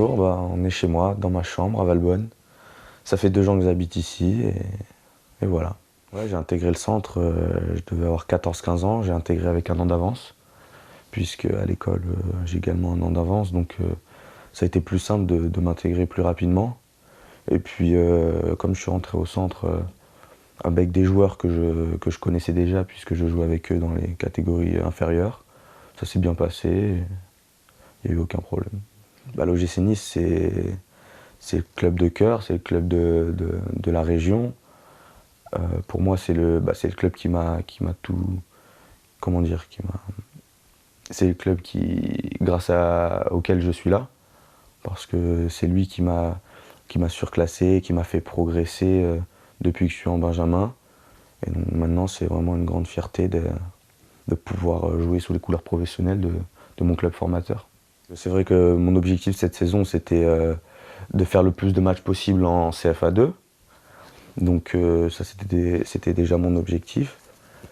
bonjour, on est chez moi, dans ma chambre à Valbonne. Ça fait 2 ans que j'habite ici et voilà. Ouais, j'ai intégré le centre, je devais avoir 14-15 ans, j'ai intégré avec 1 an d'avance, puisque à l'école j'ai également 1 an d'avance, donc ça a été plus simple de m'intégrer plus rapidement. Et puis comme je suis rentré au centre avec des joueurs que je connaissais déjà, puisque je jouais avec eux dans les catégories inférieures, ça s'est bien passé, il n'y a eu aucun problème. L'OGC Nice, c'est le club de cœur, c'est le club de la région. Pour moi, c'est le club qui m'a tout. Comment dire, c'est le club auquel je suis là. Parce que c'est lui qui m'a surclassé, qui m'a fait progresser depuis que je suis en Benjamin. Et donc maintenant, c'est vraiment une grande fierté de pouvoir jouer sous les couleurs professionnelles de mon club formateur. C'est vrai que mon objectif cette saison, c'était de faire le plus de matchs possible en CFA 2. Donc ça, c'était déjà mon objectif.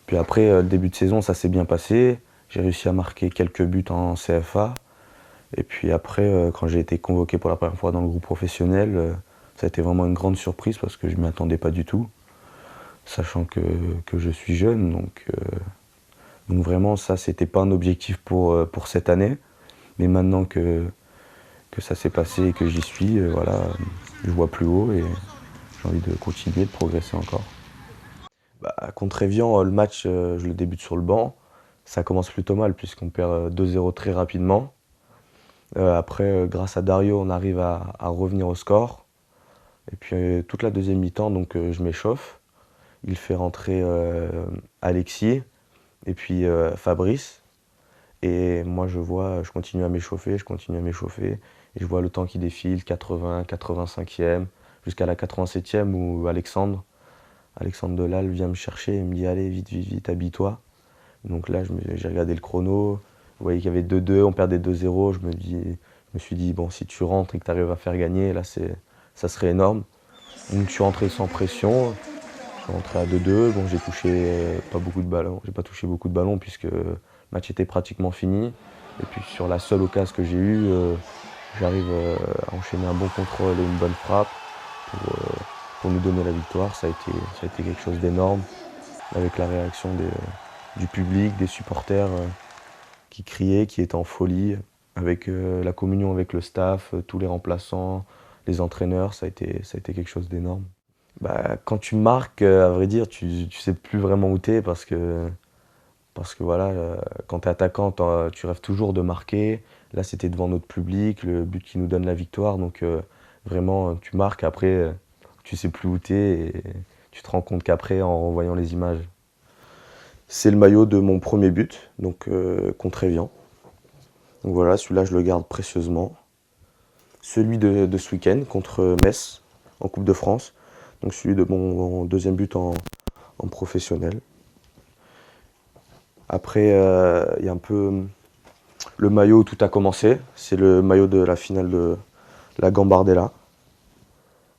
Puis après, le début de saison, ça s'est bien passé. J'ai réussi à marquer quelques buts en CFA. Et puis après, quand j'ai été convoqué pour la première fois dans le groupe professionnel, ça a été vraiment une grande surprise parce que je ne m'y attendais pas du tout, sachant que je suis jeune. Donc vraiment, ça, c'était pas un objectif pour cette année. Mais maintenant que ça s'est passé et que j'y suis, voilà, je vois plus haut et j'ai envie de continuer, de progresser encore. Contre Evian, le match, je le débute sur le banc. Ça commence plutôt mal puisqu'on perd 2-0 très rapidement. Après, grâce à Dario, on arrive à revenir au score. Et puis toute la deuxième mi-temps, donc je m'échauffe. Il fait rentrer Alexis et puis Fabrice. Et moi, je continue à m'échauffer, Et je vois le temps qui défile, 80, 85e, jusqu'à la 87e où Alexandre Delal vient me chercher et me dit « Allez, vite, vite, vite, habille-toi ». Donc là, j'ai regardé le chrono, vous voyez qu'il y avait 2-2, on perdait 2-0. Je me suis dit, bon, si tu rentres et que tu arrives à faire gagner, là, ça serait énorme. Donc je suis rentré sans pression, je suis rentré à 2-2. Bon, j'ai pas touché beaucoup de ballons puisque le match était pratiquement fini. Et puis sur la seule occasion que j'ai eue, j'arrive à enchaîner un bon contrôle et une bonne frappe pour nous donner la victoire. Ça a été quelque chose d'énorme, avec la réaction du public, des supporters qui criaient, qui étaient en folie, avec la communion avec le staff, tous les remplaçants, les entraîneurs, ça a été quelque chose d'énorme. Quand tu marques, à vrai dire, tu sais plus vraiment où t'es parce que voilà, quand tu es attaquant, tu rêves toujours de marquer. Là, c'était devant notre public, le but qui nous donne la victoire. Donc vraiment, tu marques, après, tu sais plus où tu es et tu te rends compte qu'après, en revoyant les images. C'est le maillot de mon premier but, donc contre Evian. Donc voilà, celui-là, je le garde précieusement. Celui de ce week-end contre Metz, en Coupe de France. Donc celui de mon deuxième but en professionnel. Après, il y a un peu le maillot où tout a commencé. C'est le maillot de la finale de la Gambardella.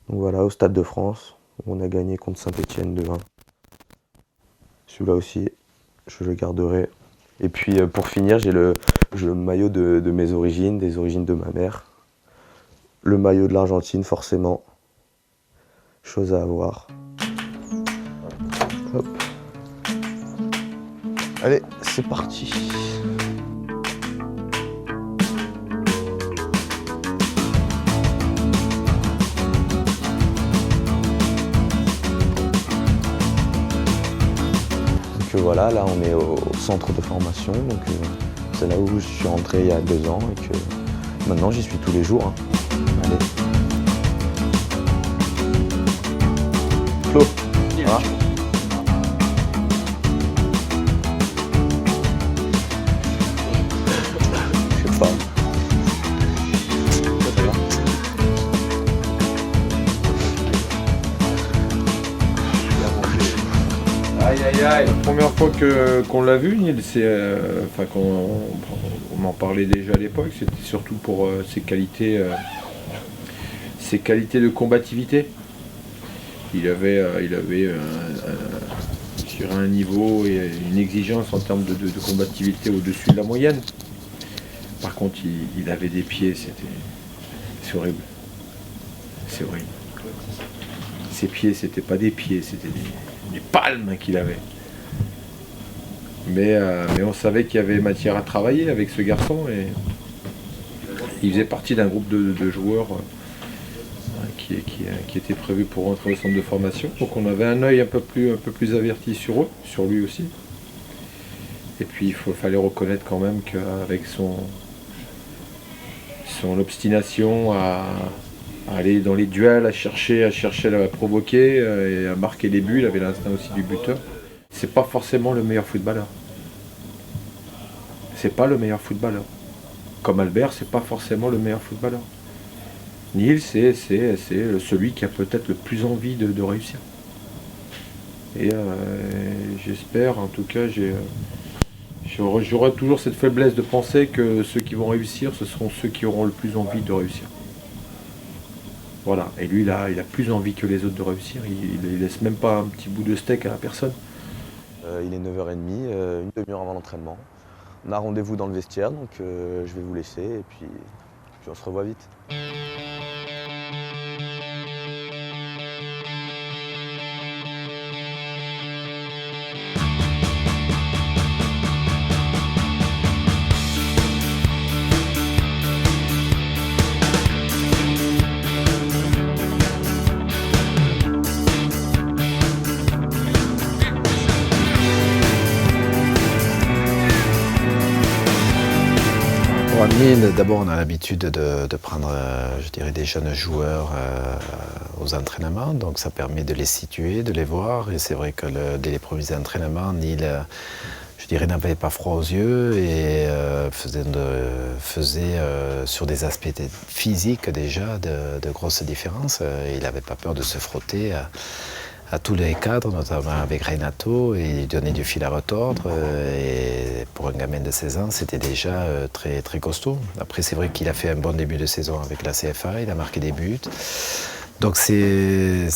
Donc voilà, au Stade de France, on a gagné contre Saint-Etienne 2-1. Celui-là aussi, je le garderai. Et puis pour finir, j'ai le maillot de mes origines, des origines de ma mère. Le maillot de l'Argentine, forcément. Chose à avoir. Hop. Allez, c'est parti. Donc voilà, là on est au centre de formation, donc c'est là où je suis rentré il y a 2 ans et que maintenant j'y suis tous les jours. Allez. Flo, voilà. Je sais pas. Aïe aïe aïe. La première fois qu'on l'a vu, Neil, on en parlait déjà à l'époque, c'était surtout pour ses qualités de combativité. Il avait sur un niveau et une exigence en termes de combativité au-dessus de la moyenne. Par contre, il avait des pieds, C'est horrible. C'est horrible. Ses pieds, c'était pas des pieds, c'était des palmes qu'il avait. Mais on savait qu'il y avait matière à travailler avec ce garçon et il faisait partie d'un groupe de joueurs qui était prévu pour rentrer au centre de formation. Donc on avait un œil un peu plus averti sur eux, sur lui aussi. Et puis fallait reconnaître quand même qu'avec son obstination à aller dans les duels, à chercher à provoquer et à marquer des buts, il avait l'instinct aussi du buteur. C'est pas forcément le meilleur footballeur. C'est pas le meilleur footballeur. Comme Albert, c'est pas forcément le meilleur footballeur. Nils, c'est celui qui a peut-être le plus envie de réussir. Et j'espère, en tout cas, j'aurai toujours cette faiblesse de penser que ceux qui vont réussir, ce seront ceux qui auront le plus envie de réussir. Voilà, et lui, il a plus envie que les autres de réussir. Il laisse même pas un petit bout de steak à la personne. Il est 9h30, une demi-heure avant l'entraînement. On a rendez-vous dans le vestiaire, donc je vais vous laisser et puis on se revoit vite. Pour Nils, d'abord on a l'habitude de prendre je dirais, des jeunes joueurs aux entraînements, donc ça permet de les situer, de les voir, et c'est vrai que dès les premiers entraînements, Nils je dirais, n'avait pas froid aux yeux et faisait sur des aspects physiques déjà de grosses différences. Il n'avait pas peur de se frotter à tous les cadres, notamment avec Renato, et il donnait du fil à retordre. Et pour un gamin de 16 ans, c'était déjà très, très costaud. Après, c'est vrai qu'il a fait un bon début de saison avec la CFA, il a marqué des buts. Donc c'est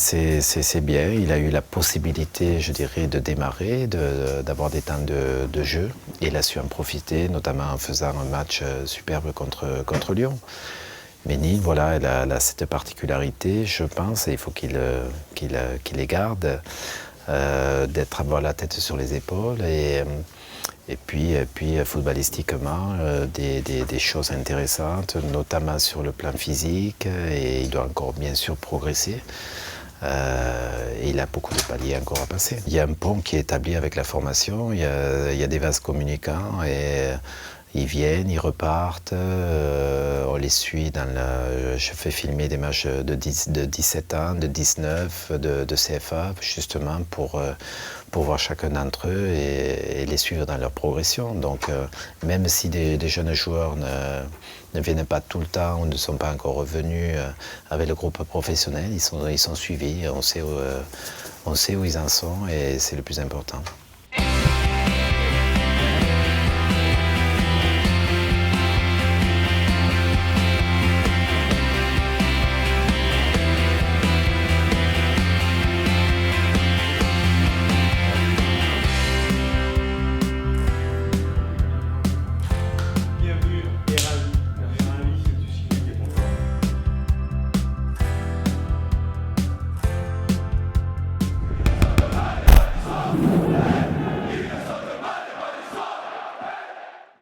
bien, il a eu la possibilité, je dirais, de démarrer, d'avoir des temps de jeu. Et il a su en profiter, notamment en faisant un match superbe contre Lyon. Mais Nils, voilà, elle a cette particularité, je pense, et il faut qu'il les garde, d'être avoir la tête sur les épaules et puis footballistiquement, des choses intéressantes, notamment sur le plan physique, et il doit encore bien sûr progresser. Et il a beaucoup de paliers encore à passer. Il y a un pont qui est établi avec la formation, il y a des vases communicants et ils viennent, ils repartent, on les suit je fais filmer des matchs de 17 ans, de 19, de CFA, justement pour voir chacun d'entre eux et les suivre dans leur progression. Donc même si des jeunes joueurs ne viennent pas tout le temps ou ne sont pas encore revenus avec le groupe professionnel, ils sont suivis, on sait où ils en sont et c'est le plus important.